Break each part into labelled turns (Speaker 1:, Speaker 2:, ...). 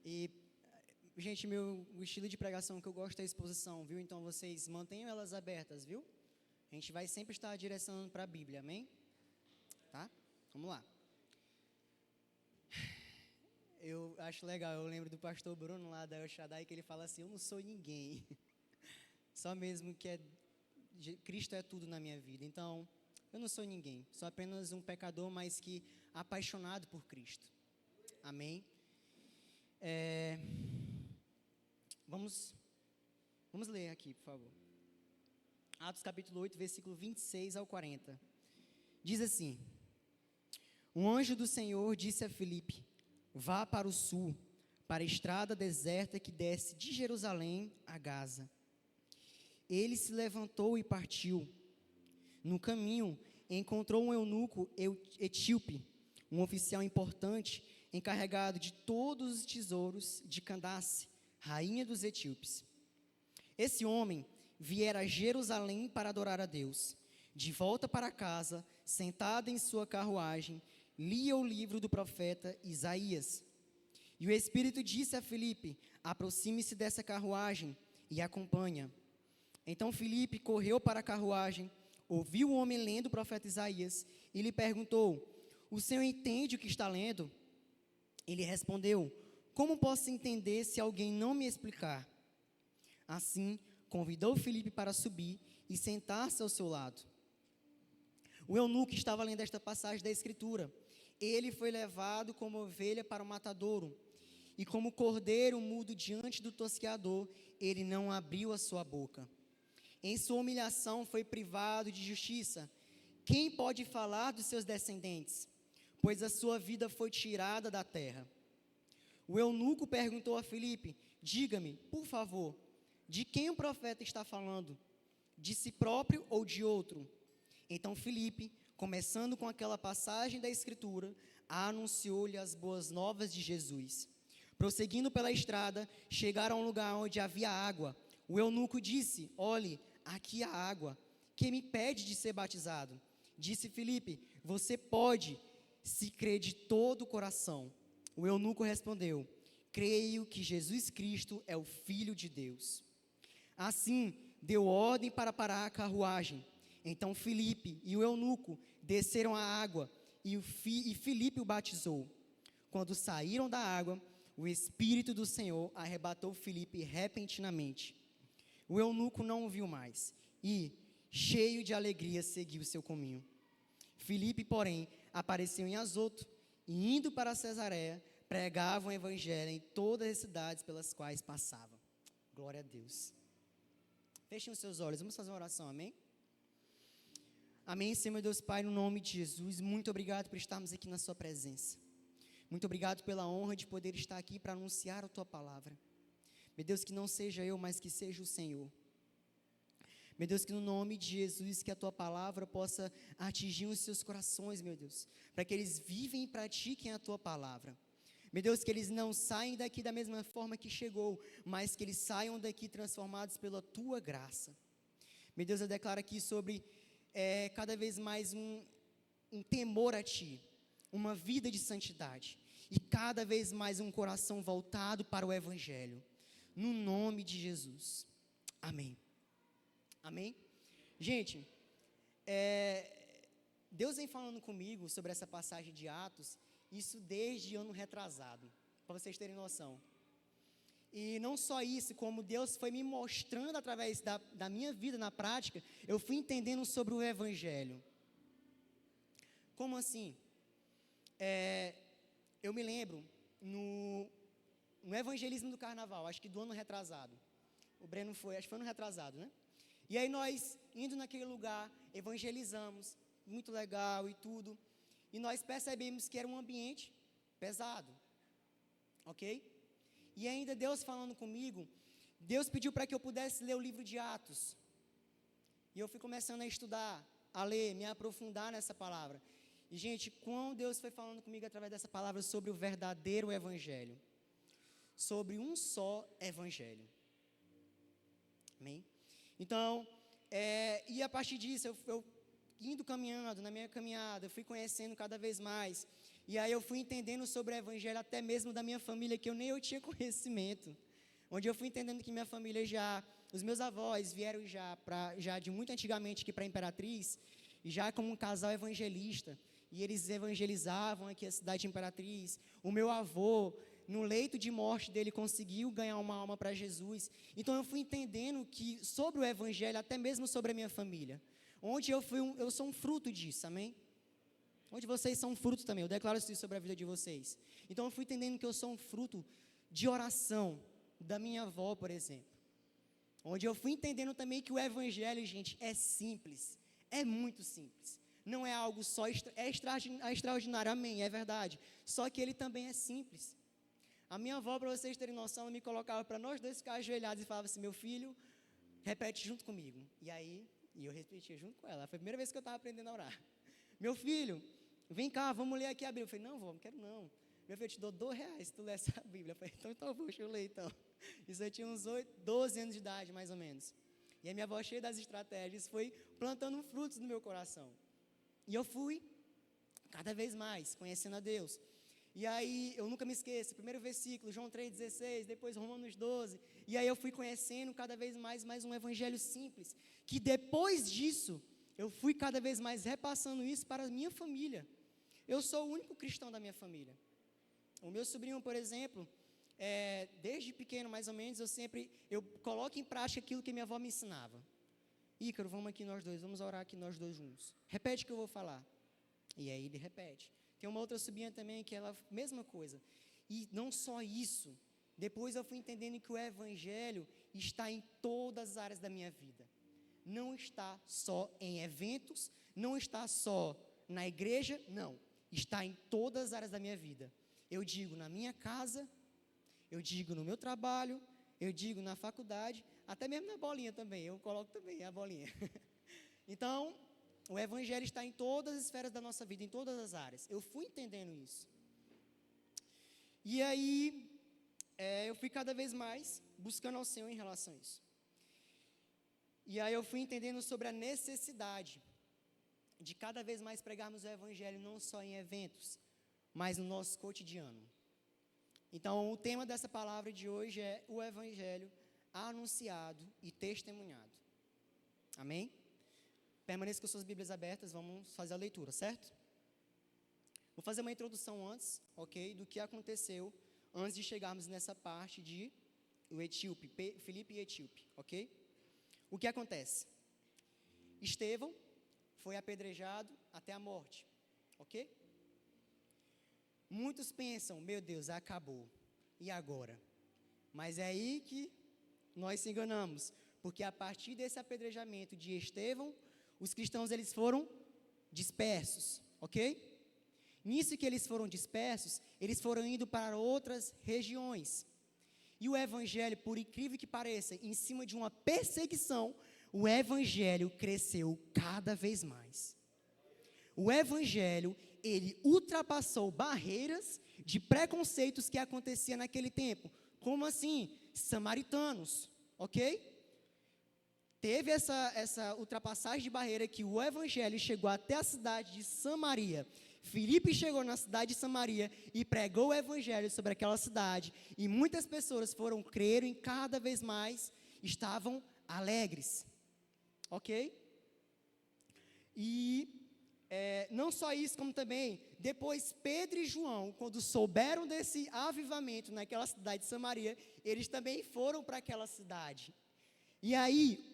Speaker 1: E, gente, o estilo de pregação que eu gosto é a exposição, viu? Então, vocês mantenham elas abertas, viu? A gente vai sempre estar direcionando para a Bíblia, amém? Tá? Vamos lá. Eu acho legal, eu lembro do pastor Bruno lá da El Shaddai, que ele fala assim, eu não sou ninguém. Só mesmo que Cristo é tudo na minha vida. Então, eu não sou ninguém. Sou apenas um pecador, mas que apaixonado por Cristo. Amém? Vamos ler aqui, por favor. Atos capítulo 8, versículo 26 ao 40. Diz assim: Um anjo do Senhor disse a Filipe: Vá para o sul, para a estrada deserta que desce de Jerusalém a Gaza. Ele se levantou e partiu. No caminho, encontrou um eunuco etíope, um oficial importante, encarregado de todos os tesouros de Candace, rainha dos etíopes. Esse homem viera a Jerusalém para adorar a Deus. De volta para casa, sentado em sua carruagem, lia o livro do profeta Isaías. E o Espírito disse a Filipe: aproxime-se dessa carruagem e acompanha. Então Filipe correu para a carruagem, ouviu o homem lendo o profeta Isaías e lhe perguntou: o senhor entende o que está lendo? Ele respondeu: como posso entender se alguém não me explicar? Assim, convidou Filipe para subir e sentar-se ao seu lado. O eunuco estava lendo esta passagem da Escritura. Ele foi levado como ovelha para o matadouro, e como cordeiro mudo diante do tosqueador, ele não abriu a sua boca. Em sua humilhação foi privado de justiça. Quem pode falar dos seus descendentes? Pois a sua vida foi tirada da terra. O eunuco perguntou a Filipe: diga-me, por favor, de quem o profeta está falando? De si próprio ou de outro? Então Filipe, começando com aquela passagem da Escritura, anunciou-lhe as boas novas de Jesus. Prosseguindo pela estrada, chegaram a um lugar onde havia água. O eunuco disse: olhe, aqui há água. Quem me pede de ser batizado? Disse Filipe: você pode, se crê de todo o coração. O eunuco respondeu: creio que Jesus Cristo é o Filho de Deus. Assim, deu ordem para parar a carruagem. Então Filipe e o eunuco desceram à água e Filipe o batizou. Quando saíram da água, o Espírito do Senhor arrebatou Filipe repentinamente. O eunuco não o viu mais e, cheio de alegria, seguiu seu caminho. Filipe, porém, apareceu em Azoto e, indo para Cesareia, pregava o evangelho em todas as cidades pelas quais passava. Glória a Deus. Fechem os seus olhos, vamos fazer uma oração, amém? Amém, Senhor Deus Pai, no nome de Jesus, muito obrigado por estarmos aqui na sua presença. Muito obrigado pela honra de poder estar aqui para anunciar a tua palavra. Meu Deus, que não seja eu, mas que seja o Senhor. Meu Deus, que no nome de Jesus, que a tua palavra possa atingir os seus corações, meu Deus, para que eles vivem e pratiquem a tua palavra. Meu Deus, que eles não saiam daqui da mesma forma que chegou, mas que eles saiam daqui transformados pela tua graça. Meu Deus, eu declaro aqui sobre cada vez mais um temor a ti, uma vida de santidade, e cada vez mais um coração voltado para o evangelho. No nome de Jesus. Amém. Amém? Gente, Deus vem falando comigo sobre essa passagem de Atos, isso desde ano retrasado, para vocês terem noção. E não só isso, como Deus foi me mostrando através da minha vida na prática, eu fui entendendo sobre o evangelho. Como assim? Eu me lembro no evangelismo do carnaval, acho que do ano retrasado. O Breno foi, acho que foi ano retrasado, né? E aí nós, indo naquele lugar, evangelizamos, muito legal e tudo. E nós percebemos que era um ambiente pesado, ok? E ainda Deus falando comigo, Deus pediu para que eu pudesse ler o livro de Atos. E eu fui começando a estudar, a ler, me aprofundar nessa palavra. E gente, quando Deus foi falando comigo através dessa palavra sobre o verdadeiro evangelho, sobre um só evangelho. Amém? Então, e a partir disso, eu indo caminhando, na minha caminhada, eu fui conhecendo cada vez mais. E aí eu fui entendendo sobre o evangelho até mesmo da minha família, que eu nem eu tinha conhecimento. Onde eu fui entendendo que minha família os meus avós vieram já de muito antigamente aqui para a Imperatriz, já como um casal evangelista, e eles evangelizavam aqui a cidade de Imperatriz. O meu avô, no leito de morte dele, conseguiu ganhar uma alma para Jesus. Então eu fui entendendo que sobre o evangelho, até mesmo sobre a minha família, onde eu sou um fruto disso, amém? Onde vocês são um fruto também, eu declaro isso sobre a vida de vocês. Então eu fui entendendo que eu sou um fruto de oração da minha avó, por exemplo. Onde eu fui entendendo também que o evangelho, gente, é simples, é muito simples. Não é algo só extraordinário, amém, é verdade. Só que ele também é simples. A minha avó, para vocês terem noção, ela me colocava para nós dois ficar ajoelhados e falava assim: meu filho, repete junto comigo. E eu repetia junto com ela. Foi a primeira vez que eu estava aprendendo a orar. Meu filho, vem cá, vamos ler aqui a Bíblia. Eu falei: não, vó, não quero não. Meu filho, eu te dou R$2 se tu ler essa Bíblia. Eu falei: então deixa eu ler então. Isso eu tinha uns 12 anos de idade, mais ou menos. E a minha avó, cheia das estratégias, foi plantando frutos no meu coração. E eu fui cada vez mais conhecendo a Deus. E aí, eu nunca me esqueço, primeiro versículo, João 3,16, depois Romanos 12. E aí eu fui conhecendo cada vez mais um evangelho simples. Que depois disso, eu fui cada vez mais repassando isso para a minha família. Eu sou o único cristão da minha família. O meu sobrinho, por exemplo, desde pequeno, mais ou menos, eu coloco em prática aquilo que minha avó me ensinava. Ícaro, vamos aqui nós dois, vamos orar aqui nós dois juntos. Repete o que eu vou falar. E aí ele repete. Tem uma outra sobrinha também que ela, mesma coisa. E não só isso, depois eu fui entendendo que o evangelho está em todas as áreas da minha vida. Não está só em eventos, não está só na igreja, não. Está em todas as áreas da minha vida. Eu digo na minha casa, eu digo no meu trabalho, eu digo na faculdade, até mesmo na bolinha também, eu coloco também a bolinha. Então, o evangelho está em todas as esferas da nossa vida, em todas as áreas. Eu fui entendendo isso. E aí, eu fui cada vez mais buscando ao Senhor em relação a isso. E aí eu fui entendendo sobre a necessidade de cada vez mais pregarmos o evangelho, não só em eventos, mas no nosso cotidiano. Então, o tema dessa palavra de hoje é o evangelho anunciado e testemunhado. Amém? Permaneça com suas Bíblias abertas, vamos fazer a leitura, certo? Vou fazer uma introdução antes, ok, do que aconteceu antes de chegarmos nessa parte de o etíope, Filipe e etíope, ok? O que acontece? Estevão foi apedrejado até a morte, ok? Muitos pensam, meu Deus, acabou, e agora? Mas é aí que nós se enganamos, porque a partir desse apedrejamento de Estevão, os cristãos eles foram dispersos, ok? Nisso que eles foram dispersos, eles foram indo para outras regiões. E o evangelho, por incrível que pareça, em cima de uma perseguição, o evangelho cresceu cada vez mais. O evangelho, ele ultrapassou barreiras de preconceitos que aconteciam naquele tempo. Como assim? Samaritanos, ok? Teve essa ultrapassagem de barreira que o evangelho chegou até a cidade de Samaria. Filipe chegou na cidade de Samaria e pregou o evangelho sobre aquela cidade. E muitas pessoas foram crer e cada vez mais estavam alegres. Ok? E não só isso, como também, depois Pedro e João, quando souberam desse avivamento naquela cidade de Samaria, eles também foram para aquela cidade. E aí,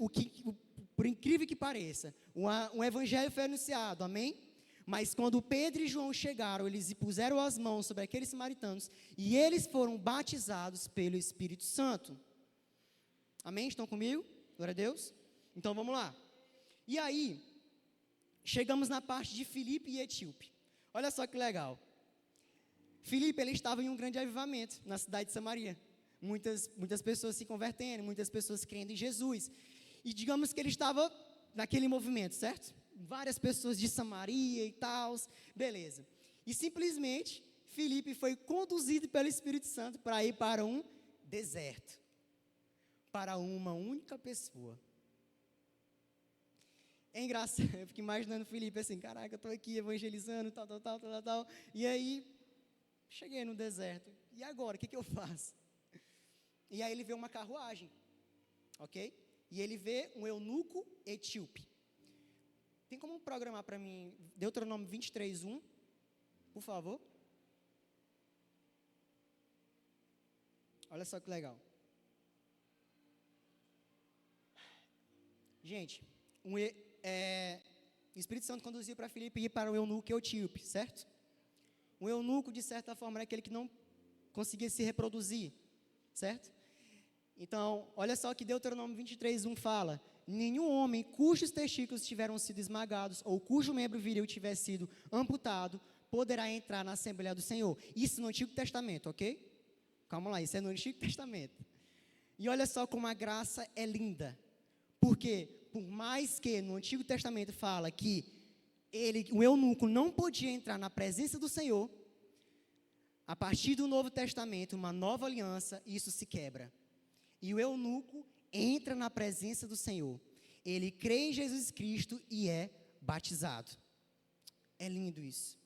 Speaker 1: por incrível que pareça, um evangelho foi anunciado, amém? Mas quando Pedro e João chegaram, eles puseram as mãos sobre aqueles samaritanos e eles foram batizados pelo Espírito Santo. Amém? Estão comigo? Glória a Deus. Então vamos lá. E aí, chegamos na parte de Filipe e etíope. Olha só que legal. Filipe, ele estava em um grande avivamento na cidade de Samaria. Muitas pessoas se convertendo, muitas pessoas crendo em Jesus. E digamos que ele estava naquele movimento, certo? Várias pessoas de Samaria e tal, beleza. E simplesmente, Filipe foi conduzido pelo Espírito Santo para ir para um deserto. Para uma única pessoa. é engraçado, eu fico imaginando o Felipe assim, caraca, eu estou aqui evangelizando, tal. E aí, cheguei no deserto. E agora, o que eu faço? E aí ele vê uma carruagem, ok? E ele vê um eunuco etíope. Tem como programar para mim Deuteronômio 23:1, por favor? Olha só que legal. Gente, o Espírito Santo conduziu para Filipe ir para o eunuco etíope, certo? O eunuco, de certa forma, era aquele que não conseguia se reproduzir, certo? Então, olha só que Deuteronômio 23:1 fala: nenhum homem cujos testículos tiveram sido esmagados ou cujo membro viril tiver sido amputado poderá entrar na Assembleia do Senhor. Isso no Antigo Testamento, ok? Calma lá, isso é no Antigo Testamento. E olha só como a graça é linda. Porque, por mais que no Antigo Testamento fala que o eunuco não podia entrar na presença do Senhor, a partir do Novo Testamento, uma nova aliança, isso se quebra. E o eunuco entra na presença do Senhor. Ele crê em Jesus Cristo e é batizado. É lindo isso.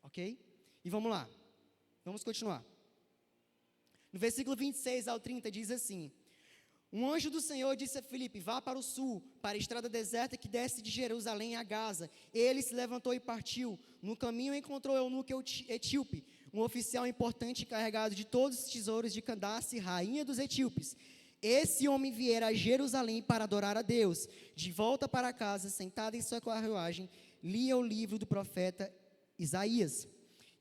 Speaker 1: Ok? E vamos lá. Vamos continuar. No versículo 26 ao 30 diz assim: um anjo do Senhor disse a Filipe: vá para o sul, para a estrada deserta que desce de Jerusalém a Gaza. Ele se levantou e partiu. No caminho encontrou o eunuco etíope, um oficial importante encarregado de todos os tesouros de Candace, rainha dos etíopes. Esse homem viera a Jerusalém para adorar a Deus. De volta para casa, sentado em sua carruagem, lia o livro do profeta Isaías.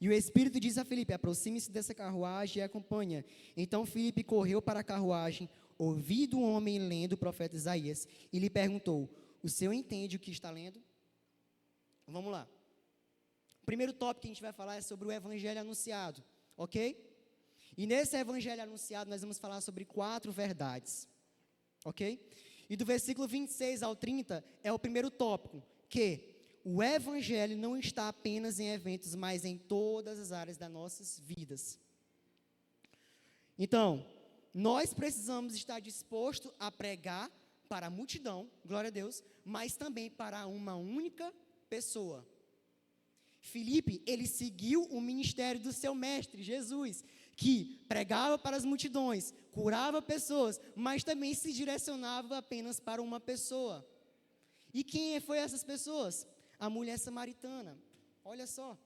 Speaker 1: E o Espírito disse a Filipe: aproxime-se dessa carruagem e acompanha. Então Filipe correu para a carruagem, ouviu o homem lendo o profeta Isaías, e lhe perguntou: o senhor entende o que está lendo? Vamos lá. O primeiro tópico que a gente vai falar é sobre o evangelho anunciado, ok? E nesse evangelho anunciado nós vamos falar sobre 4 verdades, ok? E do versículo 26 ao 30 é o primeiro tópico, que o evangelho não está apenas em eventos, mas em todas as áreas das nossas vidas. Então, nós precisamos estar dispostos a pregar para a multidão, glória a Deus, mas também para uma única pessoa. Filipe, ele seguiu o ministério do seu mestre, Jesus, que pregava para as multidões, curava pessoas, mas também se direcionava apenas para uma pessoa. E quem foi essas pessoas? A mulher samaritana. Olha só.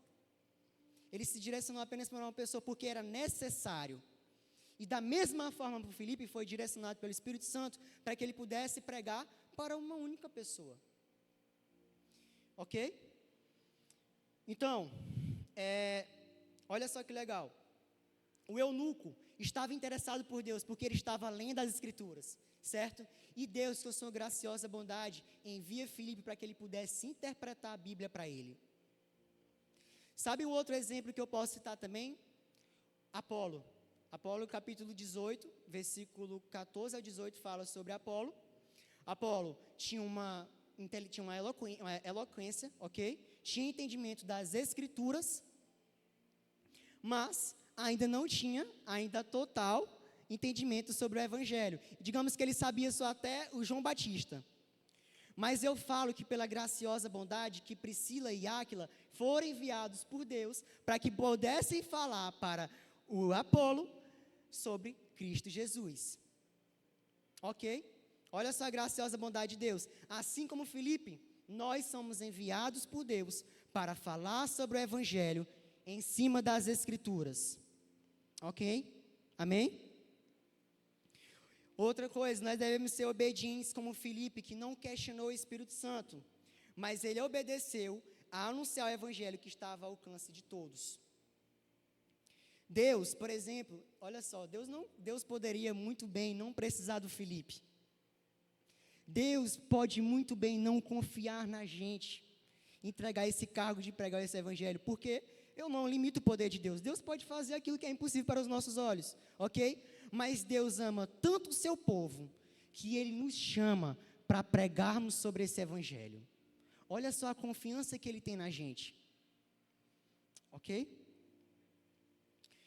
Speaker 1: Ele se direcionou apenas para uma pessoa porque era necessário. E da mesma forma para o Filipe foi direcionado pelo Espírito Santo para que ele pudesse pregar para uma única pessoa. Ok? Então, olha só que legal. O eunuco estava interessado por Deus porque ele estava lendo as Escrituras, certo? E Deus, com sua graciosa bondade, envia Filipe para que ele pudesse interpretar a Bíblia para ele. Sabe um outro exemplo que eu posso citar também? Apolo. Apolo, capítulo 18, versículo 14 ao 18, fala sobre Apolo. Apolo tinha uma eloquência, ok? Tinha entendimento das Escrituras, mas ainda não tinha, total entendimento sobre o Evangelho. Digamos que ele sabia só até o João Batista. Mas eu falo que pela graciosa bondade que Priscila e Áquila foram enviados por Deus para que pudessem falar para o Apolo sobre Cristo Jesus. Ok? Olha só a graciosa bondade de Deus. Assim como Filipe, nós somos enviados por Deus para falar sobre o Evangelho em cima das Escrituras. Ok? Amém? Outra coisa, nós devemos ser obedientes como Filipe, que não questionou o Espírito Santo, mas ele obedeceu a anunciar o Evangelho que estava ao alcance de todos. Deus, por exemplo, olha só, Deus poderia muito bem não precisar do Filipe. Deus pode muito bem não confiar na gente, entregar esse cargo de pregar esse Evangelho, porque eu não limito o poder de Deus. Deus pode fazer aquilo que é impossível para os nossos olhos, ok? Mas Deus ama tanto o seu povo, que Ele nos chama para pregarmos sobre esse Evangelho. Olha só a confiança que Ele tem na gente, ok?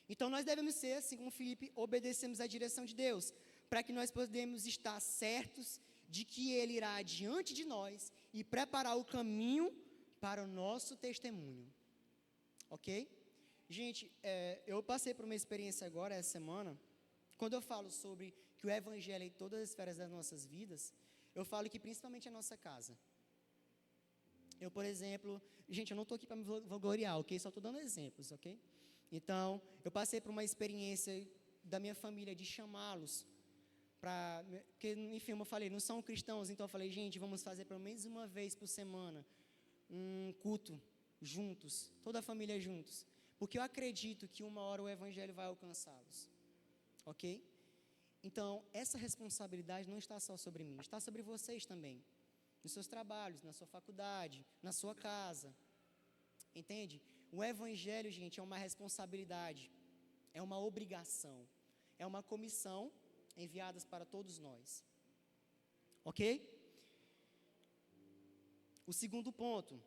Speaker 1: Então nós devemos ser, assim como Filipe, obedecemos à direção de Deus, para que nós podemos estar certos de que Ele irá adiante de nós e preparar o caminho para o nosso testemunho. Ok? Gente, eu passei por uma experiência agora, essa semana, quando eu falo sobre que o Evangelho é em todas as esferas das nossas vidas, eu falo que principalmente a nossa casa. Eu, por exemplo, gente, eu não estou aqui para me vangloriar, ok? Só estou dando exemplos, ok? Então, eu passei por uma experiência da minha família de chamá-los para, porque, enfim, como eu falei, não são cristãos, então eu falei, gente, vamos fazer pelo menos uma vez por semana um culto juntos, toda a família juntos, porque eu acredito que uma hora o Evangelho vai alcançá-los, ok? Então, essa responsabilidade não está só sobre mim, está sobre vocês também. Nos seus trabalhos, na sua faculdade, na sua casa, entende? O Evangelho, gente, é uma responsabilidade, é uma obrigação, é uma comissão enviada para todos nós, ok? O segundo ponto,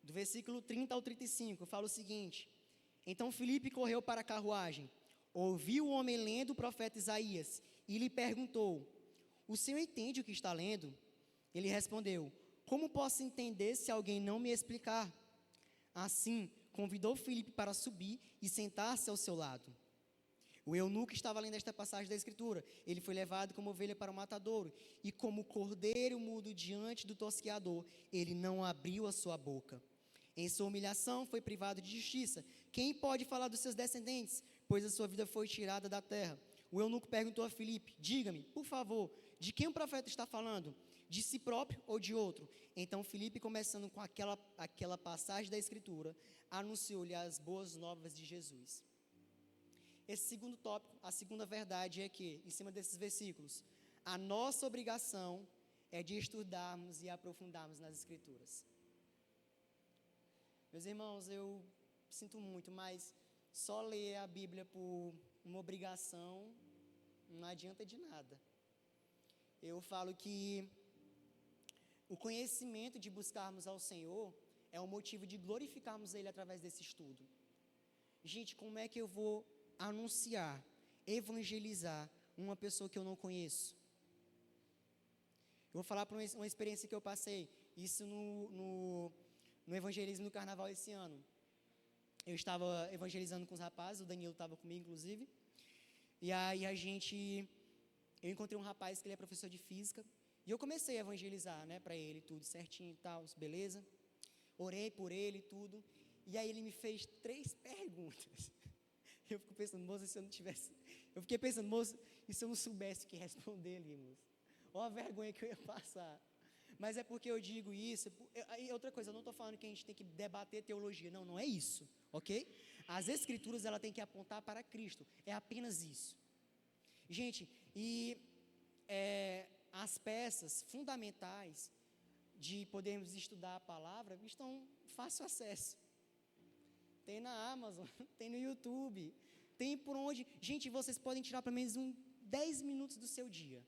Speaker 1: do versículo 30 ao 35, fala o seguinte: então Filipe correu para a carruagem, ouviu o homem lendo o profeta Isaías e lhe perguntou: o senhor entende o que está lendo? Ele respondeu: como posso entender se alguém não me explicar? Assim, convidou Filipe para subir e sentar-se ao seu lado. O eunuco estava lendo esta passagem da Escritura. Ele foi levado como ovelha para o matadouro, e como cordeiro mudo diante do tosqueador, ele não abriu a sua boca. Em sua humilhação foi privado de justiça. Quem pode falar dos seus descendentes? Pois a sua vida foi tirada da terra. O eunuco perguntou a Filipe: diga-me, por favor, de quem o profeta está falando? De si próprio ou de outro? Então Filipe, começando com aquela passagem da Escritura, anunciou-lhe as boas novas de Jesus. Esse segundo tópico, a segunda verdade é que, em cima desses versículos, a nossa obrigação é de estudarmos e aprofundarmos nas Escrituras. Meus irmãos, eu sinto muito, mas só ler a Bíblia por uma obrigação não adianta de nada. Eu falo que o conhecimento de buscarmos ao Senhor é um motivo de glorificarmos Ele através desse estudo. Gente, como é que eu vou anunciar, evangelizar uma pessoa que eu não conheço? Eu vou falar por uma experiência que eu passei, isso no evangelismo no carnaval esse ano. Eu estava evangelizando com os rapazes, o Danilo estava comigo, inclusive, e aí eu encontrei um rapaz que ele é professor de física, e eu comecei a evangelizar, né, para ele, tudo certinho e tal, beleza? Orei por ele e tudo, e aí ele me fez 3 perguntas. Eu fico pensando, moço, se eu não tivesse... Eu fiquei pensando, moço, e se eu não soubesse o que responder ali, moço? Olha a vergonha que eu ia passar. Mas é porque eu digo isso, e outra coisa, eu não estou falando que a gente tem que debater teologia, não, não é isso, ok? As Escrituras, ela tem que apontar para Cristo, é apenas isso. Gente, e as peças fundamentais de podermos estudar a palavra estão fácil acesso. Tem na Amazon, tem no YouTube, tem por onde... Gente, vocês podem tirar pelo menos 10 minutos do seu dia.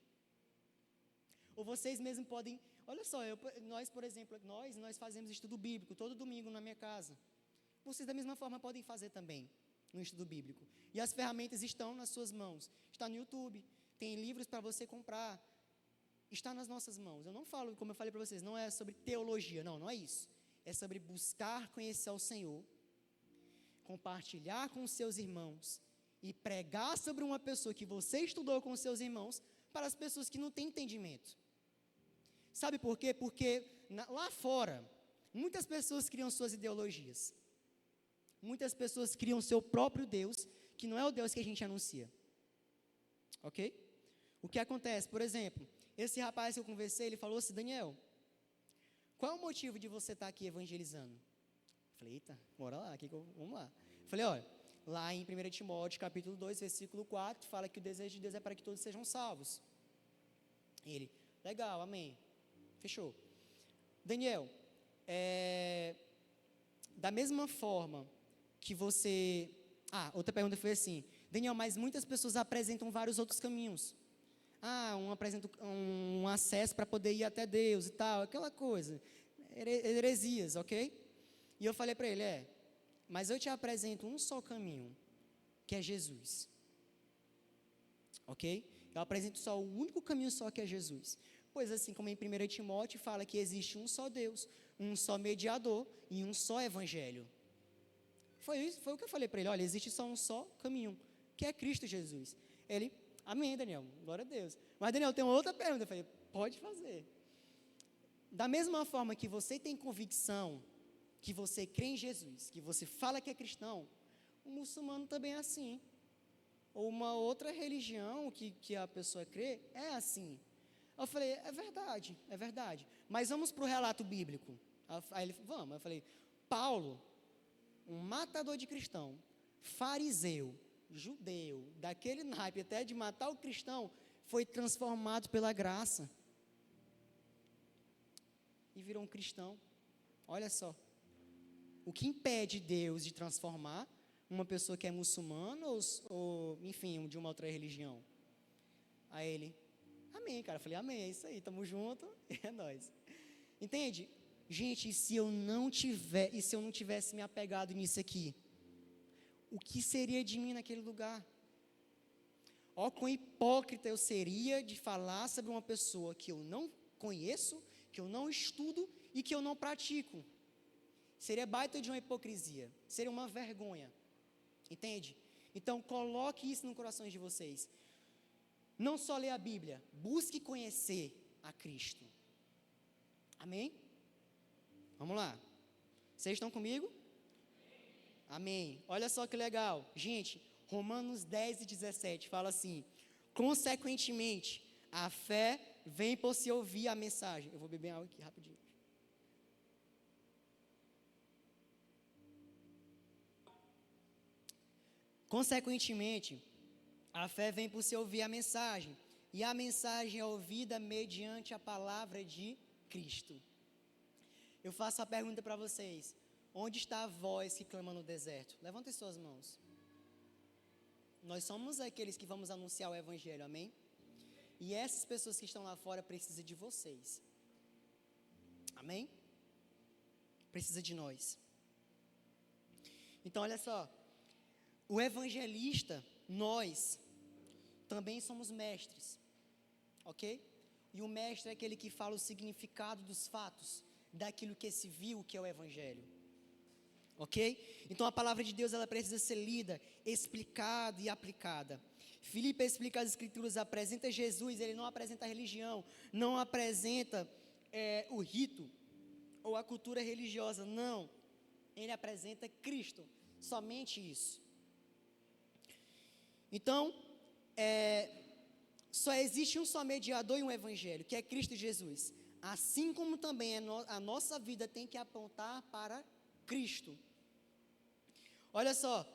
Speaker 1: Ou vocês mesmos podem... Olha só, nós, por exemplo, nós fazemos estudo bíblico todo domingo na minha casa. Vocês da mesma forma podem fazer também no estudo bíblico. E as ferramentas estão nas suas mãos. Está no YouTube, tem livros para você comprar. Está nas nossas mãos. Eu não falo, como eu falei para vocês, não é sobre teologia, não é isso. É sobre buscar conhecer ao Senhor, compartilhar com os seus irmãos e pregar sobre uma pessoa que você estudou com os seus irmãos para as pessoas que não têm entendimento. Sabe por quê? Porque lá fora, muitas pessoas criam suas ideologias. Muitas pessoas criam seu próprio Deus, que não é o Deus que a gente anuncia. Ok? O que acontece? Por exemplo, esse rapaz que eu conversei, ele falou assim: Daniel, qual é o motivo de você estar aqui evangelizando? Eu falei, eita, bora lá, vamos lá. Eu falei, olha, lá em 1 Timóteo, capítulo 2, versículo 4, fala que o desejo de Deus é para que todos sejam salvos. Ele, legal, amém. Fechou. Daniel, da mesma forma que você... outra pergunta foi assim: Daniel, mas muitas pessoas apresentam vários outros caminhos. Um apresenta um acesso para poder ir até Deus e tal, aquela coisa, heresias, ok? E eu falei para ele, mas eu te apresento um só caminho, que é Jesus. Ok? Eu apresento só o único caminho só que é Jesus. Pois assim como em 1 Timóteo fala que existe um só Deus, um só mediador e um só evangelho. Foi o que eu falei para ele, olha, existe só um só caminho, que é Cristo Jesus. Ele, amém, Daniel, glória a Deus. Mas, Daniel, tem uma outra pergunta. Eu falei, pode fazer. Da mesma forma que você tem convicção, que você crê em Jesus, que você fala que é cristão, o muçulmano também é assim. Ou uma outra religião que a pessoa crê, é assim. Eu falei, é verdade. Mas vamos para o relato bíblico. Aí ele, vamos. Eu falei, Paulo, um matador de cristão, fariseu, judeu, daquele naipe até de matar o cristão, foi transformado pela graça. E virou um cristão. Olha só. O que impede Deus de transformar uma pessoa que é muçulmana ou enfim, de uma outra religião? Aí ele, amém, cara. Eu falei, amém, é isso aí, tamo junto, é nóis. Entende? Gente, e se eu não tivesse me apegado nisso aqui, o que seria de mim naquele lugar? Ó, quão hipócrita eu seria de falar sobre uma pessoa que eu não conheço, que eu não estudo e que eu não pratico. Seria baita de uma hipocrisia, seria uma vergonha, entende? Então coloque isso no coração de vocês. Não só ler a Bíblia, busque conhecer a Cristo. Amém? Vamos lá. Vocês estão comigo? Amém. Olha só que legal. Gente, Romanos 10 e 17 fala assim: consequentemente, a fé vem por se ouvir a mensagem. Eu vou beber água aqui rapidinho. Consequentemente, a fé vem por se ouvir a mensagem, e a mensagem é ouvida mediante a palavra de Cristo. Eu faço a pergunta para vocês: onde está a voz que clama no deserto? Levantem suas mãos. Nós somos aqueles que vamos anunciar o evangelho, amém? E essas pessoas que estão lá fora precisam de vocês. Amém? Precisa de nós. Então, olha só. O evangelista, nós, também somos mestres. Ok? E o mestre é aquele que fala o significado dos fatos, daquilo que se viu, que é o evangelho. Ok? Então a palavra de Deus, ela precisa ser lida, explicada e aplicada. Filipe explica as escrituras, apresenta Jesus, ele não apresenta a religião, não apresenta o rito ou a cultura religiosa, não. Ele apresenta Cristo, somente isso. Então, só existe um só mediador e um evangelho, que é Cristo Jesus. Assim como também a nossa vida tem que apontar para Cristo. Olha só,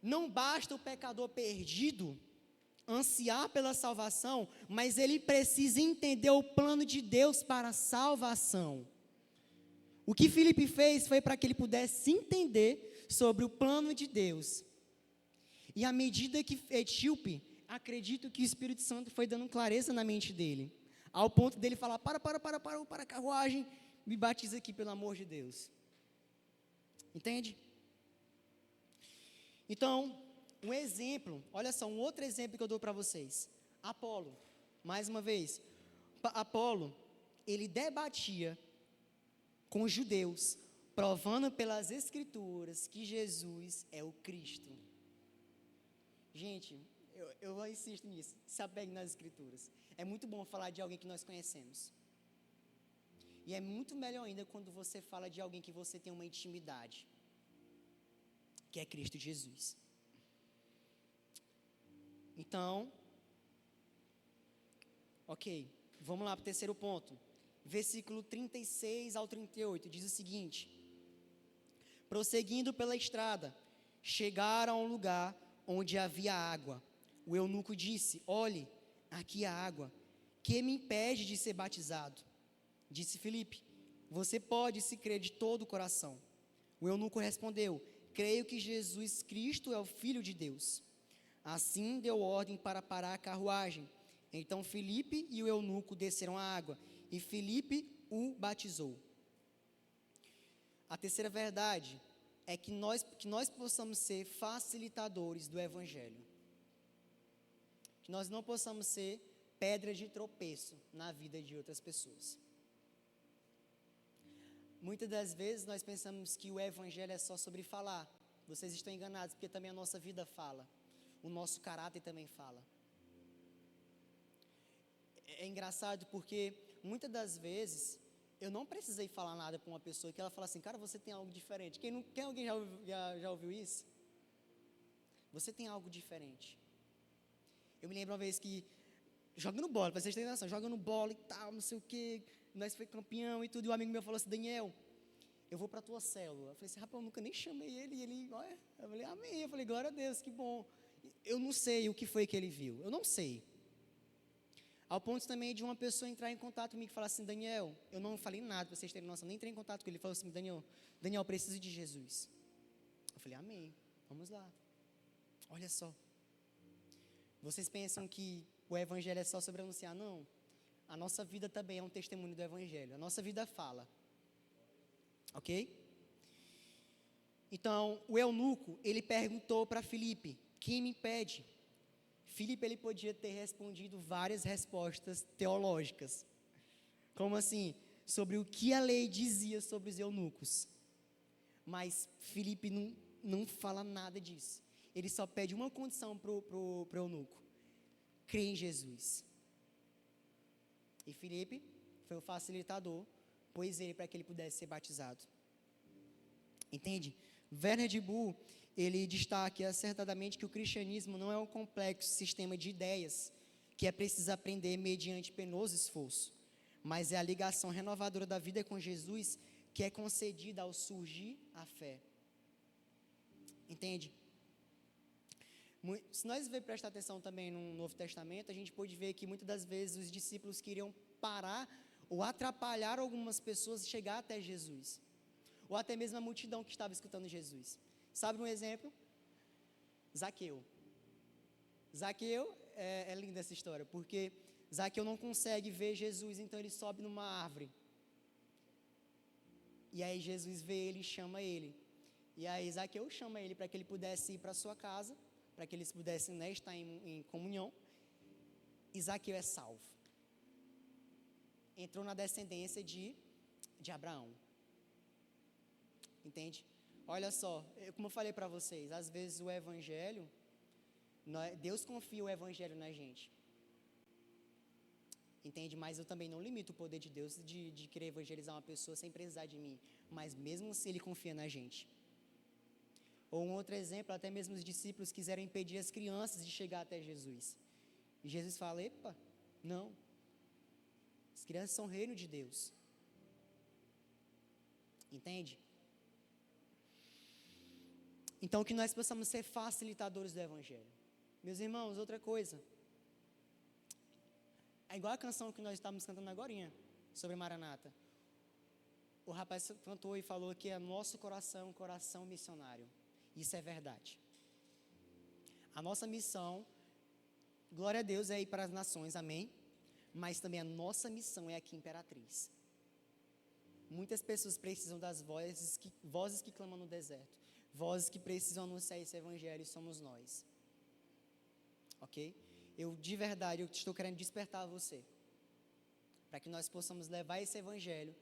Speaker 1: não basta o pecador perdido ansiar pela salvação, mas ele precisa entender o plano de Deus para a salvação. O que Filipe fez foi para que ele pudesse entender sobre o plano de Deus. E à medida que Etíope, acredito que o Espírito Santo foi dando clareza na mente dele, ao ponto dele falar, para a carruagem, me batiza aqui pelo amor de Deus. Entende? Então, um exemplo, olha só, um outro exemplo que eu dou para vocês. Apolo, mais uma vez, Apolo, ele debatia com os judeus, provando pelas escrituras que Jesus é o Cristo. Gente, eu insisto nisso, se apegue nas escrituras. É muito bom falar de alguém que nós conhecemos. E é muito melhor ainda quando você fala de alguém que você tem uma intimidade, que é Cristo Jesus. Então, ok, vamos lá para o terceiro ponto. Versículo 36 ao 38, diz o seguinte: prosseguindo pela estrada, chegaram a um lugar onde havia água. O eunuco disse, olhe, aqui há água, que me impede de ser batizado? Disse Filipe, você pode se crer de todo o coração. O eunuco respondeu, creio que Jesus Cristo é o Filho de Deus. Assim deu ordem para parar a carruagem. Então Filipe e o eunuco desceram à água, e Filipe o batizou. A terceira verdade é que nós possamos ser facilitadores do Evangelho. que nós não possamos ser pedra de tropeço na vida de outras pessoas. Muitas das vezes nós pensamos que o evangelho é só sobre falar. Vocês estão enganados, porque também a nossa vida fala. O nosso caráter também fala. É engraçado porque muitas das vezes eu não precisei falar nada para uma pessoa que ela fala assim, cara, você tem algo diferente. Quem alguém já ouviu isso? Você tem algo diferente. Eu me lembro uma vez que, jogando bola, para vocês terem noção, jogando bola e tal, não sei o quê, nós foi campeão e tudo, e um amigo meu falou assim, Daniel, eu vou para a tua célula. Eu falei assim, rapaz, eu nunca nem chamei ele, e ele, olha, eu falei, amém, eu falei, glória a Deus, que bom. Eu não sei o que foi que ele viu, eu não sei. Ao ponto também de uma pessoa entrar em contato comigo e falar assim, Daniel, eu não falei nada, para vocês terem noção, nem entrei em contato com ele, ele falou assim, Daniel, eu preciso de Jesus. Eu falei, amém, vamos lá. Olha só. Vocês pensam que o evangelho é só sobre anunciar? Não. A nossa vida também é um testemunho do evangelho. A nossa vida fala. Ok? Então, o eunuco, ele perguntou para Filipe, quem me impede? Filipe, ele podia ter respondido várias respostas teológicas. Como assim? Sobre o que a lei dizia sobre os eunucos. Mas Filipe não fala nada disso. Ele só pede uma condição para o eunuco. Crê em Jesus. E Filipe foi o facilitador, pôs ele para que ele pudesse ser batizado. Entende? Werner de Bull, ele destaca acertadamente que o cristianismo não é um complexo sistema de ideias que é preciso aprender mediante penoso esforço, mas é a ligação renovadora da vida com Jesus que é concedida ao surgir a fé. Entende? Se nós prestar atenção também no Novo Testamento, a gente pode ver que muitas das vezes os discípulos queriam parar ou atrapalhar algumas pessoas de chegar até Jesus, ou até mesmo a multidão que estava escutando Jesus. Sabe um exemplo? Zaqueu. Zaqueu, é linda essa história, porque Zaqueu não consegue ver Jesus, então ele sobe numa árvore. E aí Jesus vê ele e chama ele. E aí Zaqueu chama ele para que ele pudesse ir para sua casa, para que eles pudessem estar em comunhão. E Zaqueu é salvo. Entrou na descendência de Abraão. Entende? Olha só, como eu falei para vocês, às vezes o evangelho, Deus confia o evangelho na gente. Entende? Mas eu também não limito o poder de Deus de querer evangelizar uma pessoa sem precisar de mim. Mas mesmo se Ele confia na gente. Ou um outro exemplo, até mesmo os discípulos quiseram impedir as crianças de chegar até Jesus. E Jesus fala, epa, não. As crianças são reino de Deus. Entende? Então, que nós possamos ser facilitadores do evangelho. Meus irmãos, outra coisa. É igual a canção que nós estávamos cantando agorinha, sobre Maranata. O rapaz cantou e falou que é nosso coração, um coração missionário. Isso é verdade. A nossa missão, glória a Deus, é ir para as nações, amém? Mas também a nossa missão é aqui em Imperatriz. Muitas pessoas precisam das vozes que clamam no deserto. Vozes que precisam anunciar esse evangelho e somos nós. Ok? De verdade, eu estou querendo despertar você. Para que nós possamos levar esse evangelho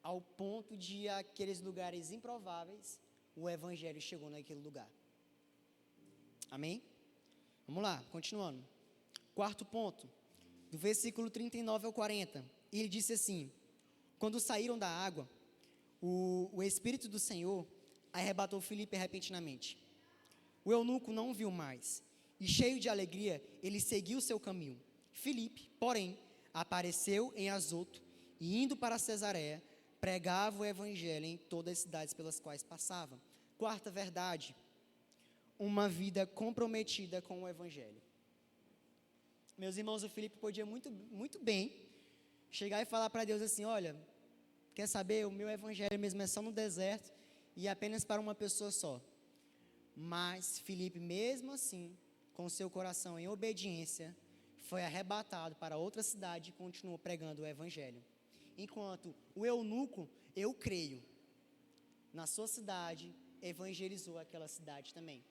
Speaker 1: ao ponto de aqueles lugares improváveis, o evangelho chegou naquele lugar. Amém? Vamos lá, continuando. Quarto ponto, do versículo 39 ao 40. Ele disse assim, quando saíram da água, o Espírito do Senhor arrebatou Filipe repentinamente. O eunuco não o viu mais, e cheio de alegria, ele seguiu seu caminho. Filipe, porém, apareceu em Azoto, e indo para Cesareia, pregava o evangelho em todas as cidades pelas quais passava. Quarta verdade, uma vida comprometida com o evangelho. Meus irmãos, o Filipe podia muito, muito bem chegar e falar para Deus assim, olha, quer saber, o meu evangelho mesmo é só no deserto e apenas para uma pessoa só. Mas Filipe, mesmo assim, com seu coração em obediência, foi arrebatado para outra cidade e continuou pregando o evangelho. Enquanto o eunuco, eu creio, na sua cidade, evangelizou aquela cidade também.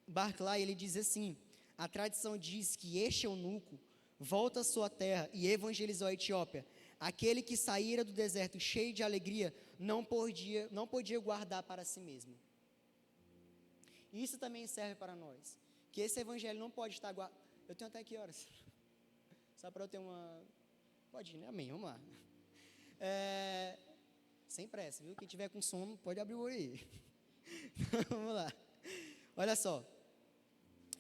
Speaker 1: Barclay, ele diz assim, a tradição diz que este eunuco volta à sua terra e evangelizou a Etiópia. Aquele que saíra do deserto cheio de alegria não podia guardar para si mesmo. Isso também serve para nós. Que esse evangelho não pode estar guardado. Eu tenho até que horas? Só para eu ter uma... Pode ir, né? Amém, vamos lá. Sem pressa, viu? Quem tiver com sono, pode abrir o olho aí. Vamos lá. Olha só.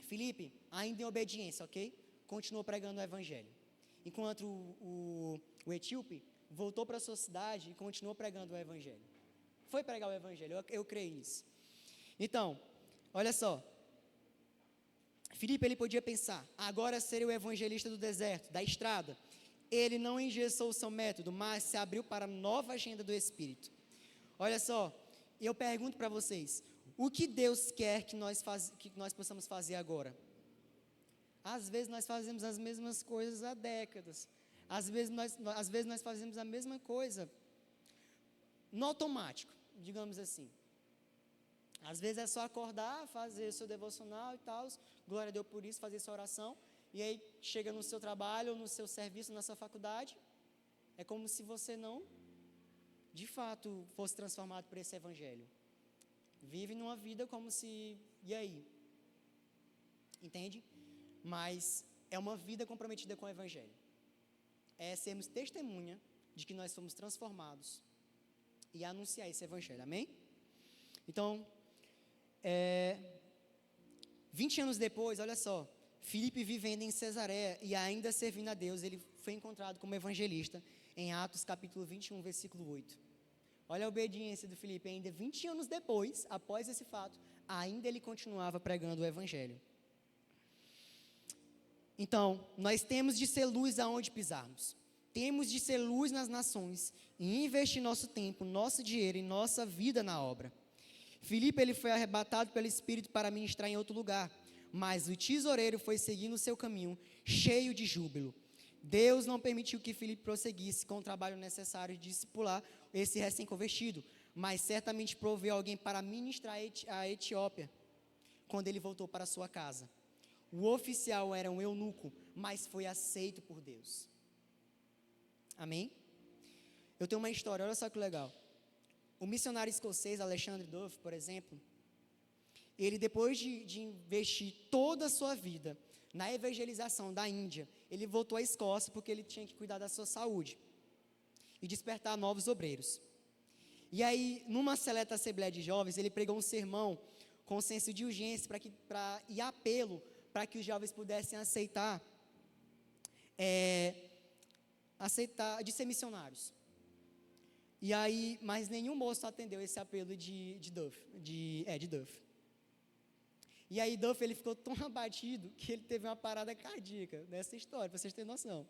Speaker 1: Filipe, ainda em obediência, ok? Continuou pregando o evangelho. Enquanto o etíope voltou para a sua cidade e continuou pregando o evangelho. Foi pregar o evangelho, eu creio nisso. Então, olha só. Filipe, ele podia pensar, agora serei o evangelista do deserto, da estrada. Ele não engessou o seu método, mas se abriu para a nova agenda do Espírito. Olha só, eu pergunto para vocês, o que Deus quer que nós possamos fazer agora? Às vezes nós fazemos as mesmas coisas há décadas. Às vezes nós fazemos a mesma coisa no automático, digamos assim. Às vezes é só acordar, fazer o seu devocional e tal, glória a Deus por isso, fazer sua oração, e aí chega no seu trabalho, ou no seu serviço, na sua faculdade, é como se você não, de fato, fosse transformado por esse evangelho. Vive numa vida como se, e aí? Entende? Mas é uma vida comprometida com o evangelho. É sermos testemunha de que nós fomos transformados e anunciar esse evangelho, amém? Então, 20 anos depois, olha só, Filipe vivendo em Cesareia e ainda servindo a Deus, ele foi encontrado como evangelista em Atos capítulo 21, versículo 8. Olha a obediência do Filipe, ainda 20 anos depois, após esse fato, ainda ele continuava pregando o evangelho. Então, nós temos de ser luz aonde pisarmos. Temos de ser luz nas nações e investir nosso tempo, nosso dinheiro e nossa vida na obra. Filipe, ele foi arrebatado pelo Espírito para ministrar em outro lugar, mas o tesoureiro foi seguindo o seu caminho, cheio de júbilo. Deus não permitiu que Filipe prosseguisse com o trabalho necessário de discipular esse recém-convertido, mas certamente proveu alguém para ministrar a Etiópia, quando ele voltou para sua casa. O oficial era um eunuco, mas foi aceito por Deus. Amém? Eu tenho uma história, olha só que legal. O missionário escocês Alexander Duff, por exemplo, ele depois de investir toda a sua vida na evangelização da Índia, ele voltou à Escócia porque ele tinha que cuidar da sua saúde e despertar novos obreiros. E aí, numa seleta assembleia de jovens, ele pregou um sermão com senso de urgência e apelo para que os jovens pudessem aceitar de ser missionários. E aí, mas nenhum moço atendeu esse apelo de Duff. E aí Duff, ele ficou tão abatido que ele teve uma parada cardíaca nessa história, para vocês terem noção.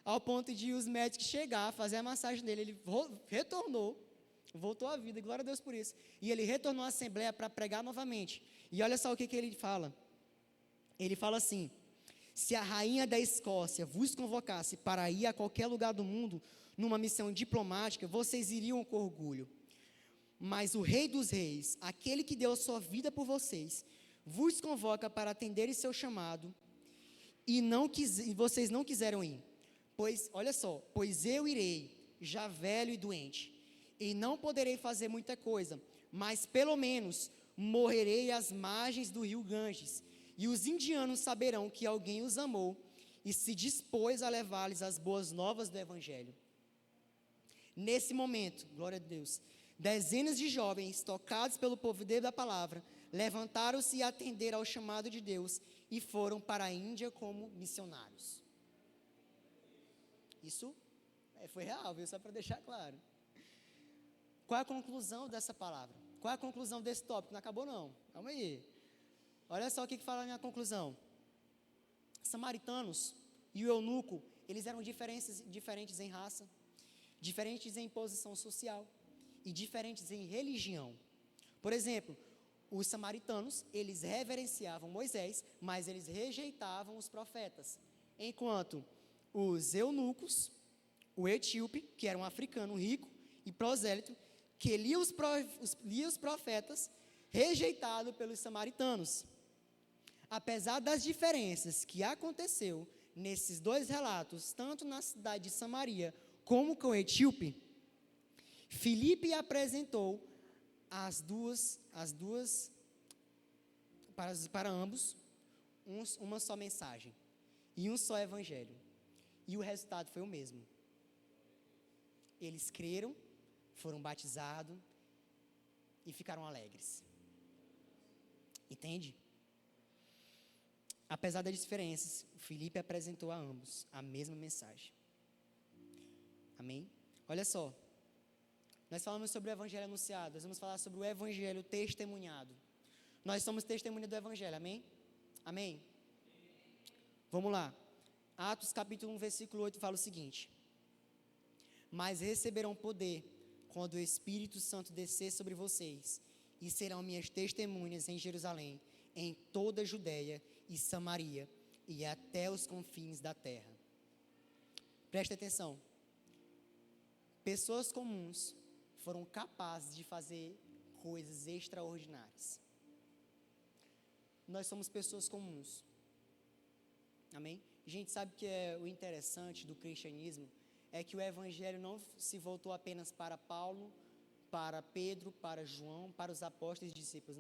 Speaker 1: Ao ponto de os médicos chegar, fazer a massagem dele, ele voltou à vida, glória a Deus por isso. E ele retornou à assembleia para pregar novamente. E olha só o que ele fala. Ele fala assim: se a rainha da Escócia vos convocasse para ir a qualquer lugar do mundo, numa missão diplomática, vocês iriam com orgulho. Mas o Rei dos Reis, aquele que deu a sua vida por vocês, vos convoca para atenderem seu chamado, e vocês não quiseram ir. Pois, olha só, pois eu irei, já velho e doente, e não poderei fazer muita coisa, mas pelo menos morrerei às margens do rio Ganges, e os indianos saberão que alguém os amou, e se dispôs a levar-lhes as boas novas do Evangelho. Nesse momento, glória a Deus, dezenas de jovens, tocados pelo poder da palavra, levantaram-se e atenderam ao chamado de Deus e foram para a Índia como missionários. Isso foi real, viu? Só para deixar claro. Qual é a conclusão dessa palavra? Qual é a conclusão desse tópico? Não acabou não, calma aí. Olha só o que fala na minha conclusão. Samaritanos e o eunuco, eles eram diferentes em raça, diferentes em posição social e diferentes em religião. Por exemplo, os samaritanos, eles reverenciavam Moisés, mas eles rejeitavam os profetas. Enquanto os eunucos, o etíope, que era um africano rico e prosélito, que lia os profetas, rejeitado pelos samaritanos. apesar das diferenças que aconteceu nesses dois relatos, tanto na cidade de Samaria como com o etíope, Filipe apresentou para ambos uma só mensagem e um só evangelho. E o resultado foi o mesmo. Eles creram, foram batizados e ficaram alegres. Entende? Apesar das diferenças, Filipe apresentou a ambos a mesma mensagem. Amém? Olha só. Nós falamos sobre o evangelho anunciado, nós vamos falar sobre o evangelho testemunhado. Nós somos testemunha do evangelho, amém? Amém? Vamos lá. Atos capítulo 1, versículo 8 fala o seguinte: mas receberão poder quando o Espírito Santo descer sobre vocês, e serão minhas testemunhas em Jerusalém, em toda a Judéia e Samaria, e até os confins da terra. Preste atenção. Pessoas comuns foram capazes de fazer coisas extraordinárias. Nós somos pessoas comuns. Amém? A gente sabe que o interessante do cristianismo é que o evangelho não se voltou apenas para Paulo, para Pedro, para João, para os apóstolos e discípulos.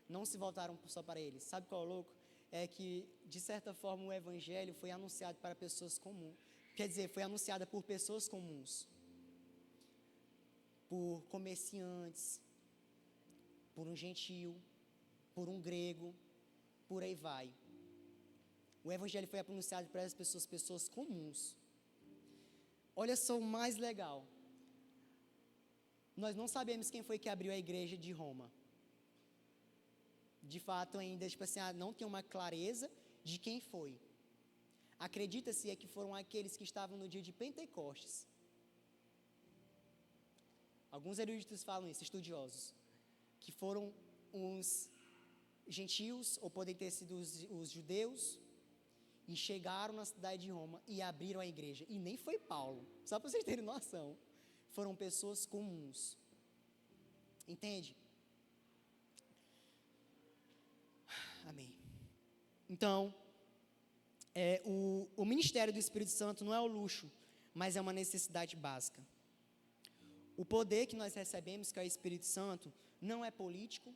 Speaker 1: Não se voltaram só para eles. Sabe qual é o louco? É que, de certa forma, o evangelho foi anunciado para pessoas comuns. Quer dizer, foi anunciado por pessoas comuns. Por comerciantes, por um gentio, por um grego, por aí vai. O evangelho foi anunciado para as pessoas comuns. Olha só o mais legal. Nós não sabemos quem foi que abriu a igreja de Roma. De fato, ainda, não tem uma clareza de quem foi. Acredita-se que foram aqueles que estavam no dia de Pentecostes. Alguns eruditos falam isso, estudiosos, que foram uns gentios, ou podem ter sido os judeus, e chegaram na cidade de Roma e abriram a igreja. E nem foi Paulo, só para vocês terem noção. Foram pessoas comuns. Entende? Amém. Então, o ministério do Espírito Santo não é o luxo, mas é uma necessidade básica. O poder que nós recebemos, que é o Espírito Santo, não é político,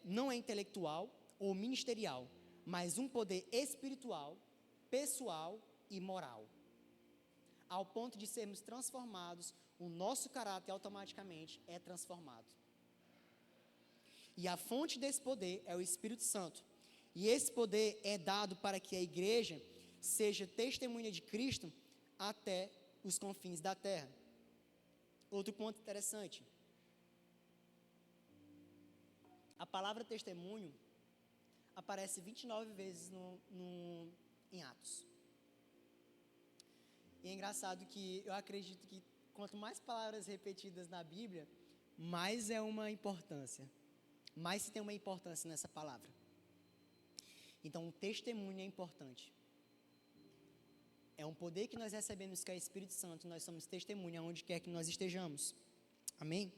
Speaker 1: não é intelectual ou ministerial, mas um poder espiritual, pessoal e moral. Ao ponto de sermos transformados, o nosso caráter automaticamente é transformado. E a fonte desse poder é o Espírito Santo. E esse poder é dado para que a igreja seja testemunha de Cristo até os confins da terra. Outro ponto interessante. A palavra testemunho aparece 29 vezes em Atos. E é engraçado que eu acredito que quanto mais palavras repetidas na Bíblia, mais é uma importância. Mais se tem uma importância nessa palavra. Então, o testemunho é importante. É um poder que nós recebemos, que é o Espírito Santo. Nós somos testemunha onde quer que nós estejamos. Amém?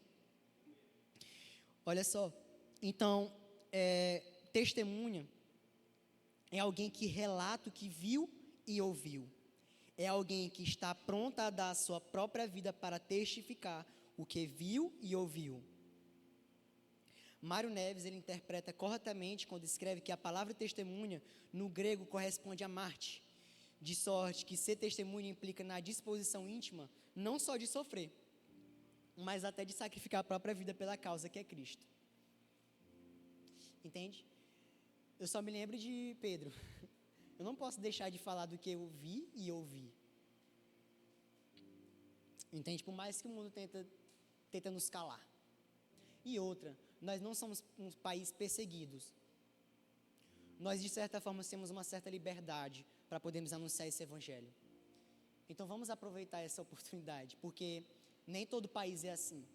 Speaker 1: Olha só. Então, testemunha é alguém que relata o que viu e ouviu. É alguém que está pronta a dar a sua própria vida para testificar o que viu e ouviu. Mário Neves, ele interpreta corretamente quando escreve que a palavra testemunha, no grego, corresponde a Marte, de sorte que ser testemunha implica na disposição íntima, não só de sofrer, mas até de sacrificar a própria vida pela causa que é Cristo. Entende? Eu só me lembro de Pedro. Eu não posso deixar de falar do que eu vi e ouvi. Entende? Por mais que o mundo tenta nos calar. E outra, nós não somos um país perseguidos. Nós, de certa forma, temos uma certa liberdade para podermos anunciar esse evangelho. Então, vamos aproveitar essa oportunidade, porque nem todo país é assim.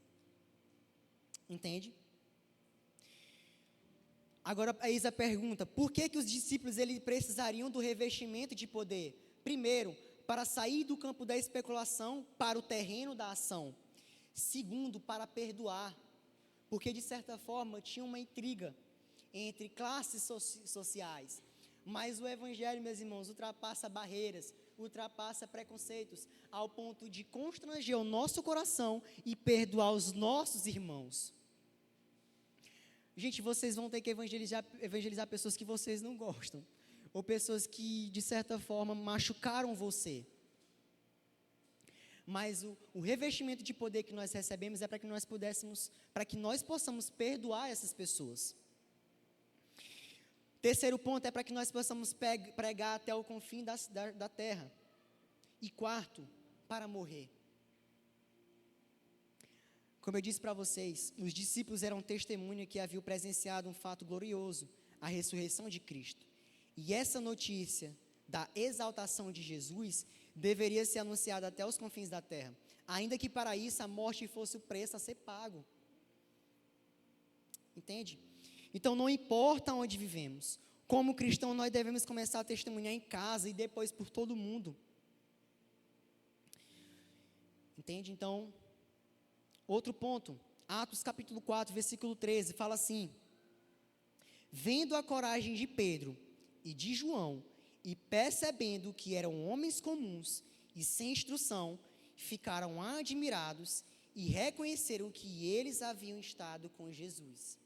Speaker 1: Entende? Agora, eis a pergunta: por que os discípulos eles precisariam do revestimento de poder? Primeiro, para sair do campo da especulação para o terreno da ação. Segundo, para perdoar. Porque, de certa forma, tinha uma intriga entre classes sociais. Mas o Evangelho, meus irmãos, ultrapassa barreiras, ultrapassa preconceitos, ao ponto de constranger o nosso coração e perdoar os nossos irmãos. Gente, vocês vão ter que evangelizar pessoas que vocês não gostam, ou pessoas que, de certa forma, machucaram você. Mas o revestimento de poder que nós recebemos é para que nós possamos perdoar essas pessoas. Terceiro ponto é para que nós possamos pregar até o confim da terra. E quarto, para morrer. Como eu disse para vocês, os discípulos eram testemunha que haviam presenciado um fato glorioso, a ressurreição de Cristo. E essa notícia da exaltação de Jesus deveria ser anunciada até os confins da terra, ainda que para isso a morte fosse o preço a ser pago. Entende? Então, não importa onde vivemos, como cristão, nós devemos começar a testemunhar em casa e depois por todo mundo. Entende? Então, outro ponto, Atos capítulo 4, versículo 13, fala assim: vendo a coragem de Pedro e de João, e percebendo que eram homens comuns e sem instrução, ficaram admirados e reconheceram que eles haviam estado com Jesus.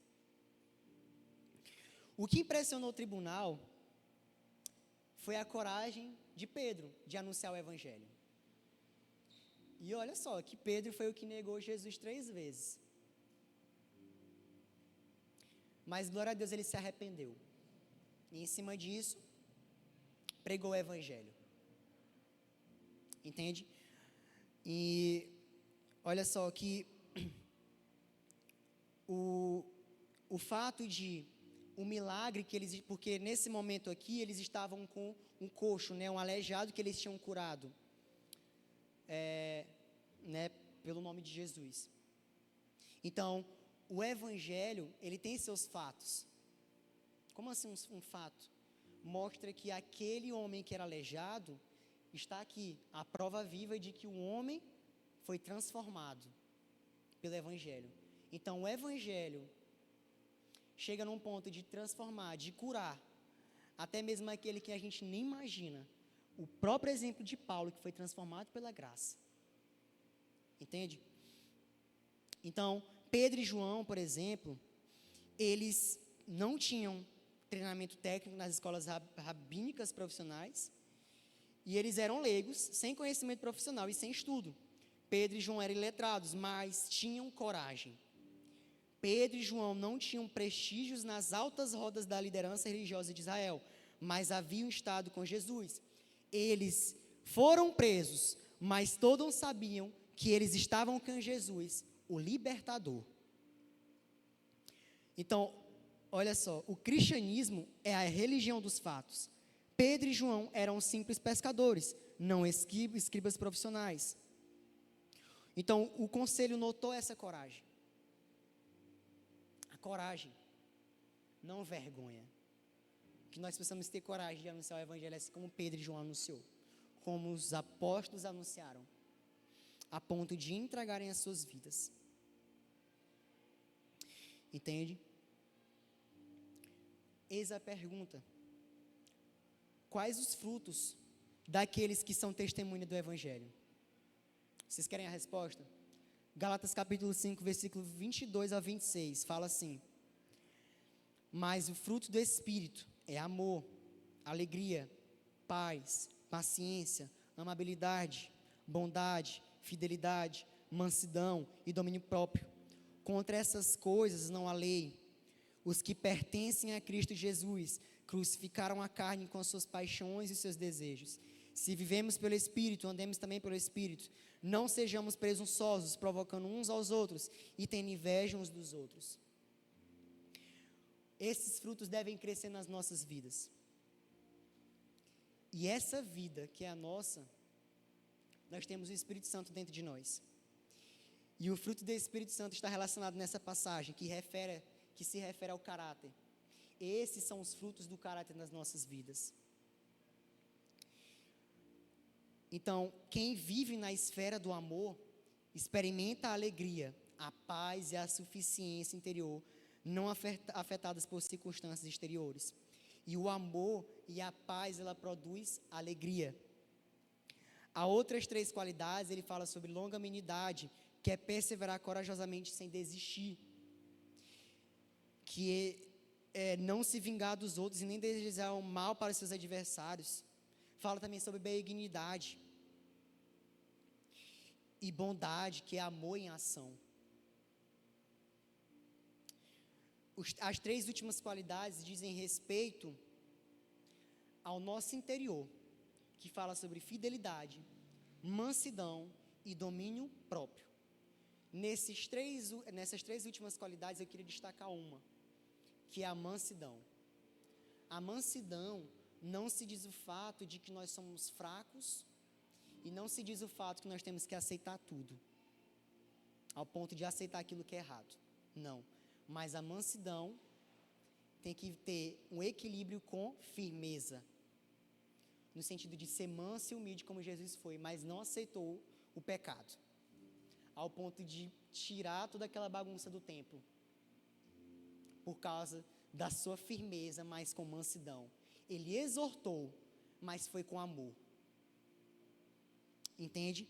Speaker 1: O que impressionou o tribunal foi a coragem de Pedro de anunciar o Evangelho. E olha só, que Pedro foi o que negou Jesus 3 vezes. Mas, glória a Deus, ele se arrependeu. E em cima disso, pregou o Evangelho. Entende? E olha só que o fato de o milagre que eles, porque nesse momento aqui eles estavam com um coxo, né, um aleijado que eles tinham curado, pelo nome de Jesus. Então, o Evangelho, ele tem seus fatos. Como assim um fato? Mostra que aquele homem que era aleijado está aqui, a prova viva de que o homem foi transformado pelo Evangelho. Então, o Evangelho chega num ponto de transformar, de curar, até mesmo aquele que a gente nem imagina. O próprio exemplo de Paulo, que foi transformado pela graça. Entende? Então, Pedro e João, por exemplo, eles não tinham treinamento técnico nas escolas rabínicas profissionais, e eles eram leigos, sem conhecimento profissional e sem estudo. Pedro e João eram iletrados, mas tinham coragem. Pedro e João não tinham prestígios nas altas rodas da liderança religiosa de Israel, mas haviam estado com Jesus. Eles foram presos, mas todos sabiam que eles estavam com Jesus, o libertador. Então, olha só, o cristianismo é a religião dos fatos. Pedro e João eram simples pescadores, não escribas profissionais. Então, o conselho notou essa coragem. A coragem, não vergonha. Que nós possamos ter coragem de anunciar o Evangelho assim como Pedro e João anunciou, como os apóstolos anunciaram, a ponto de entregarem as suas vidas. Entende? Eis a pergunta: quais os frutos daqueles que são testemunha do Evangelho? Vocês querem a resposta? Gálatas capítulo 5, versículo 22 a 26, fala assim: mas o fruto do Espírito é amor, alegria, paz, paciência, amabilidade, bondade, fidelidade, mansidão e domínio próprio. Contra essas coisas não há lei. Os que pertencem a Cristo Jesus crucificaram a carne com as suas paixões e seus desejos. Se vivemos pelo Espírito, andemos também pelo Espírito. Não sejamos presunçosos, provocando uns aos outros e tendo inveja uns dos outros. Esses frutos devem crescer nas nossas vidas. E essa vida que é a nossa, nós temos o Espírito Santo dentro de nós. E o fruto do Espírito Santo está relacionado nessa passagem, que se refere ao caráter. Esses são os frutos do caráter nas nossas vidas. Então, quem vive na esfera do amor, experimenta a alegria, a paz e a suficiência interior não afetadas por circunstâncias exteriores. E o amor e a paz, ela produz alegria. Há outras 3 qualidades, ele fala sobre longanimidade, que é perseverar corajosamente sem desistir. Que é não se vingar dos outros e nem desejar o mal para seus adversários. Fala também sobre benignidade e bondade, que é amor em ação. As 3 últimas qualidades dizem respeito ao nosso interior, que fala sobre fidelidade, mansidão e domínio próprio. Nessas 3 últimas qualidades eu queria destacar uma, que é a mansidão. A mansidão não se diz o fato de que nós somos fracos e não se diz o fato que nós temos que aceitar tudo, ao ponto de aceitar aquilo que é errado. Não. Mas a mansidão tem que ter um equilíbrio com firmeza, no sentido de ser manso e humilde como Jesus foi, mas não aceitou o pecado, ao ponto de tirar toda aquela bagunça do templo, por causa da sua firmeza, mas com mansidão. Ele exortou, mas foi com amor. Entende?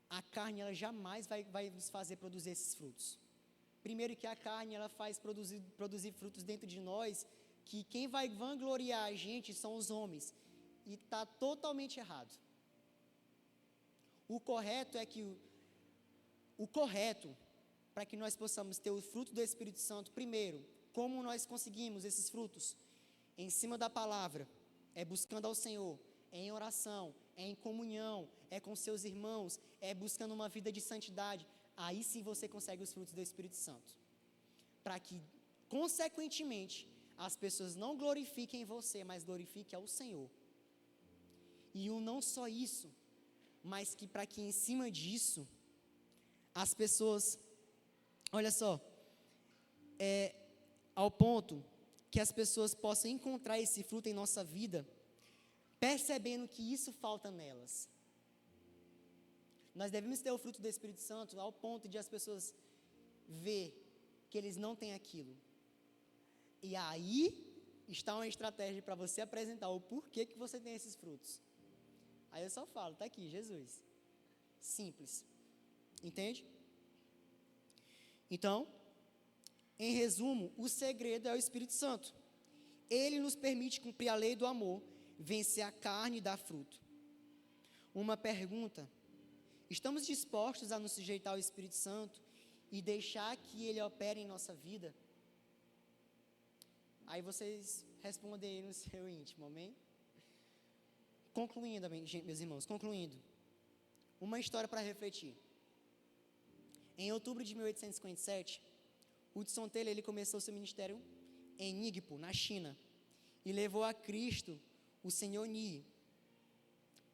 Speaker 1: A carne, ela jamais vai nos fazer produzir esses frutos. Primeiro que a carne, ela faz produzir frutos dentro de nós, que quem vai vangloriar a gente são os homens. E está totalmente errado. O correto é que o correto, para que nós possamos ter o fruto do Espírito Santo, primeiro, como nós conseguimos esses frutos? Em cima da palavra, é buscando ao Senhor, é em oração, é em comunhão, é com seus irmãos, é buscando uma vida de santidade. Aí sim você consegue os frutos do Espírito Santo. Para que, consequentemente, as pessoas não glorifiquem você, mas glorifiquem ao Senhor. E não só isso, mas que para que em cima disso, as pessoas, olha só, ao ponto que as pessoas possam encontrar esse fruto em nossa vida, percebendo que isso falta nelas. Nós devemos ter o fruto do Espírito Santo ao ponto de as pessoas ver que eles não têm aquilo. E aí está uma estratégia para você apresentar o porquê que você tem esses frutos. Aí eu só falo, está aqui, Jesus. Simples. Entende? Então, em resumo, o segredo é o Espírito Santo. Ele nos permite cumprir a lei do amor, vencer a carne e dar fruto. Uma pergunta: estamos dispostos a nos sujeitar ao Espírito Santo e deixar que Ele opere em nossa vida? Aí vocês respondem aí no seu íntimo, amém? Concluindo, meus irmãos, uma história para refletir. Em outubro de 1857, Hudson Taylor, ele começou seu ministério em Ningpo, na China, e levou a Cristo o Senhor Ni.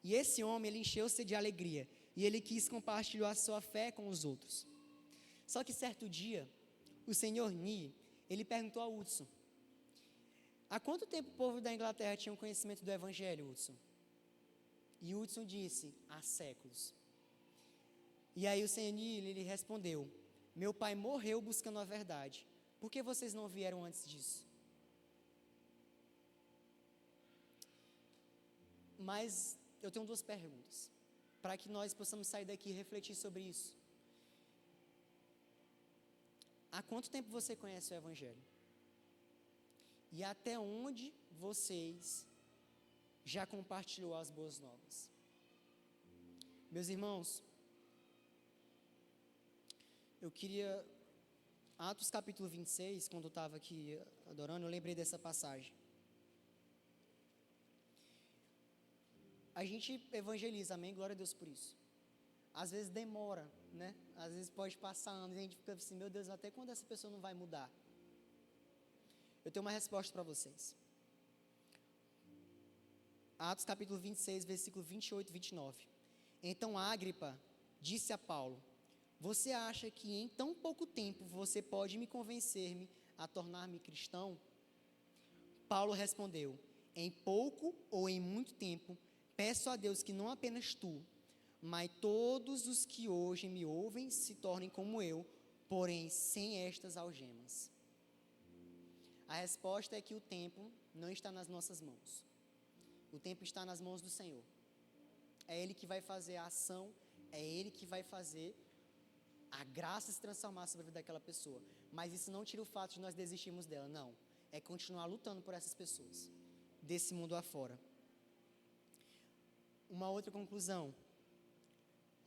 Speaker 1: E esse homem, ele encheu-se de alegria, e ele quis compartilhar a sua fé com os outros. Só que certo dia, o Senhor Ni, ele perguntou a Hudson: há quanto tempo o povo da Inglaterra tinha um conhecimento do Evangelho, Hudson? E Hudson disse: há séculos. E aí o Senhor Ni, ele respondeu: meu pai morreu buscando a verdade. Por que vocês não vieram antes disso? Mas eu tenho 2 perguntas, para que nós possamos sair daqui e refletir sobre isso. Há quanto tempo você conhece o Evangelho? E até onde vocês já compartilhou as boas novas? Meus irmãos, eu queria, Atos capítulo 26, quando eu estava aqui adorando, eu lembrei dessa passagem. A gente evangeliza, amém? Glória a Deus por isso. Às vezes demora, né? Às vezes pode passar anos e a gente fica assim, meu Deus, até quando essa pessoa não vai mudar? Eu tenho uma resposta para vocês. Atos capítulo 26, versículo 28 e 29. Então Agripa disse a Paulo: você acha que em tão pouco tempo você pode me convencer-me a tornar-me cristão? Paulo respondeu: em pouco ou em muito tempo, peço a Deus que não apenas tu, mas todos os que hoje me ouvem se tornem como eu, porém sem estas algemas? A resposta é que o tempo não está nas nossas mãos. O tempo está nas mãos do Senhor. É Ele que vai fazer a ação, é Ele que vai fazer a graça se transformar sobre a vida daquela pessoa. Mas isso não tira o fato de nós desistirmos dela, não. É continuar lutando por essas pessoas, desse mundo afora. Uma outra conclusão.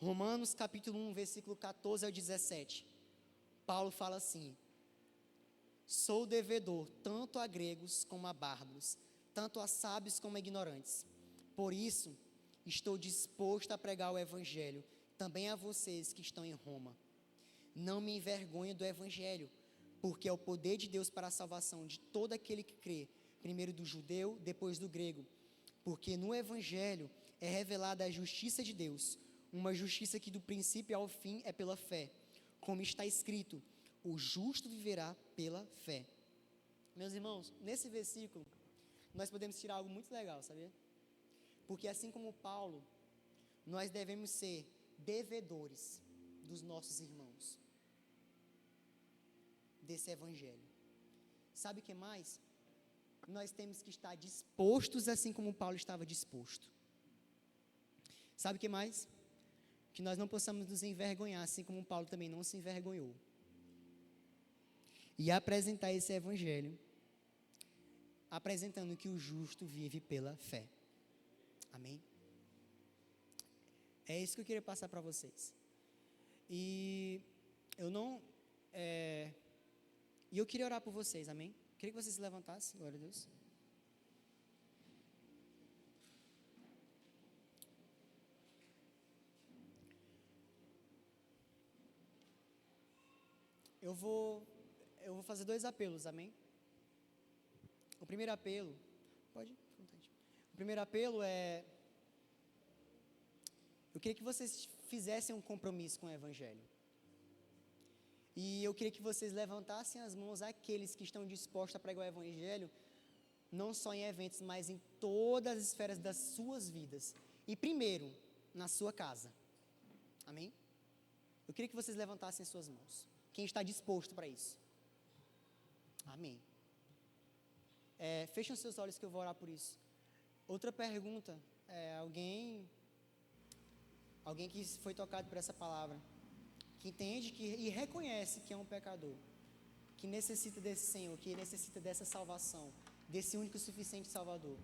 Speaker 1: Romanos capítulo 1, versículo 14 ao 17. Paulo fala assim: sou devedor tanto a gregos como a bárbaros, tanto a sábios como a ignorantes. Por isso, estou disposto a pregar o evangelho também a vocês que estão em Roma. Não me envergonho do evangelho, porque é o poder de Deus para a salvação de todo aquele que crê, primeiro do judeu, depois do grego. Porque no evangelho é revelada a justiça de Deus, uma justiça que do princípio ao fim é pela fé. Como está escrito, o justo viverá pela fé. Meus irmãos, nesse versículo, nós podemos tirar algo muito legal, sabia? Porque assim como Paulo, nós devemos ser devedores dos nossos irmãos, desse evangelho. Sabe o que mais? Nós temos que estar dispostos assim como Paulo estava disposto. Sabe o que mais? Que nós não possamos nos envergonhar, assim como Paulo também não se envergonhou. E apresentar esse evangelho, apresentando que o justo vive pela fé. Amém? É isso que eu queria passar para vocês. E eu queria orar por vocês, amém? Queria que vocês se levantassem, glória a Deus. Eu vou fazer 2 apelos, amém? O primeiro apelo, pode? O primeiro apelo é, eu queria que vocês fizessem um compromisso com o evangelho. E eu queria que vocês levantassem as mãos àqueles que estão dispostos a pregar o evangelho, não só em eventos, mas em todas as esferas das suas vidas. E primeiro, na sua casa. Amém? Eu queria que vocês levantassem as suas mãos. Quem está disposto para isso? Amém. Fechem os seus olhos que eu vou orar por isso. Outra pergunta, alguém que foi tocado por essa palavra, que entende e reconhece que é um pecador, que necessita desse Senhor, que necessita dessa salvação, desse único e suficiente Salvador.